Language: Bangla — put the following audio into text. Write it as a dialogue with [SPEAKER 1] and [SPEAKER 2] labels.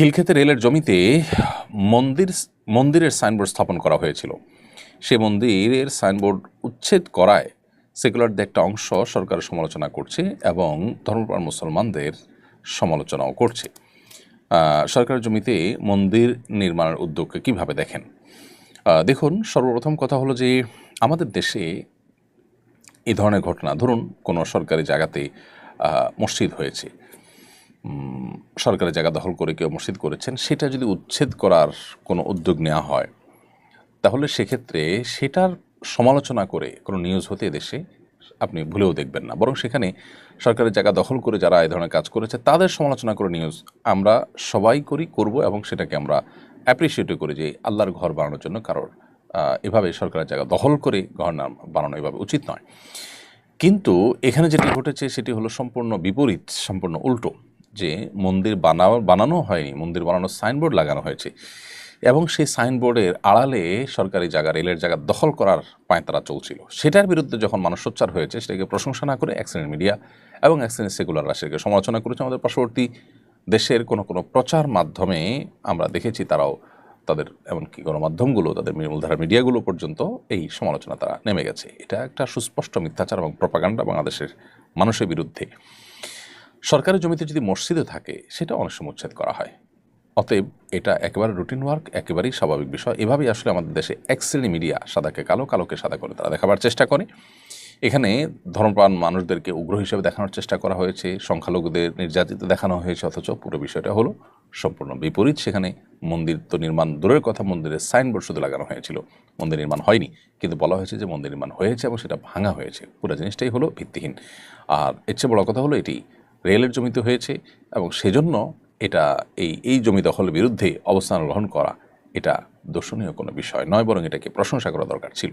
[SPEAKER 1] খিলক্ষেতে রেলের জমিতে মন্দিরের সাইনবোর্ড স্থাপন করা হয়েছিল। সে মন্দিরের সাইনবোর্ড উচ্ছেদ করায় সেকুলারদের একটা অংশ সরকারের সমালোচনা করছে এবং ধর্মপ্রাণ মুসলমানদের সমালোচনাও করছে। সরকারের জমিতে মন্দির নির্মাণের উদ্যোগকে কীভাবে দেখেন? দেখুন, সর্বপ্রথম কথা হলো যে আমাদের দেশে এই ধরনের ঘটনা, ধরুন কোনো সরকারি জায়গাতে মসজিদ হয়েছে, সরকারি জায়গা দখল করে কেউ মসজিদ করেছেন, সেটা যদি উচ্ছেদ করার কোনো উদ্যোগ নেওয়া হয় তাহলে সেক্ষেত্রে সেটার সমালোচনা করে কোনো নিউজ হতে দেশে আপনি ভুলেও দেখবেন না, বরং সেখানে সরকারি জায়গা দখল করে যারা এই ধরনের কাজ করেছে তাদের সমালোচনা করে নিউজ আমরা সবাই করব এবং সেটাকে আমরা অ্যাপ্রিসিয়েটও করি যে আল্লাহর ঘর বানানোর জন্য কারোর এভাবে সরকারের জায়গা দখল করে ঘর বানানো এভাবে উচিত নয়। কিন্তু এখানে যেটি ঘটেছে সেটি হলো সম্পূর্ণ বিপরীত, সম্পূর্ণ উল্টো, যে মন্দির বানানো হয়নি, মন্দির বানানোর সাইনবোর্ড লাগানো হয়েছে এবং সেই সাইনবোর্ডের আড়ালে সরকারি জায়গা, রেলের জায়গা দখল করার পাঁয়তারা চলছিল। সেটার বিরুদ্ধে যখন মানুষ সোচ্চার হয়েছে, সেটাকে প্রশংসা না করে এক শ্রেণীর মিডিয়া এবং এক শ্রেণীর সেকুলাররা সেটাকে সমালোচনা করেছে। আমাদের পার্শ্ববর্তী দেশের কোনো প্রচার মাধ্যমে আমরা দেখেছি তারাও তাদের, এমনকি গণমাধ্যমগুলো, তাদের মূলধারা মিডিয়াগুলো পর্যন্ত এই সমালোচনা তারা নেমে গেছে। এটা একটা সুস্পষ্ট মিথ্যাচার এবং প্রপাগান্ডা বাংলাদেশের মানুষের বিরুদ্ধে। সরকারি জমিতে যদি মসজিদে থাকে সেটা অনেক সময় উচ্ছেদ করা হয়। অতএব এটা একেবারে রুটিন ওয়ার্ক, একেবারেই স্বাভাবিক বিষয়। এভাবেই আসলে আমাদের দেশে এক শ্রেণী মিডিয়া সাদাকে কালো, কালোকে সাদা করে তারা দেখাবার চেষ্টা করে। এখানে ধর্মপ্রাণ মানুষদেরকে উগ্র হিসেবে দেখানোর চেষ্টা করা হয়েছে, সংখ্যালঘুদের নির্যাতিত দেখানো হয়েছে, অথচ পুরো বিষয়টা হলো সম্পূর্ণ বিপরীত। সেখানে মন্দির তো নির্মাণ দূরের কথা, মন্দিরের সাইনবোর্ড শুধু লাগানো হয়েছিল, মন্দির নির্মাণ হয়নি, কিন্তু বলা হয়েছে যে মন্দির নির্মাণ হয়েছে এবং সেটা ভাঙা হয়েছে। পুরো জিনিসটাই হলো ভিত্তিহীন। আর এর চেয়ে বড় কথা হলো এটি রেলের জমিতে হয়েছে এবং সেজন্য এটা এই জমি দখলের বিরুদ্ধে অবস্থান গ্রহণ করা এটা দর্শনীয় কোনো বিষয় নয়, বরং এটাকে প্রশংসা করা দরকার ছিল।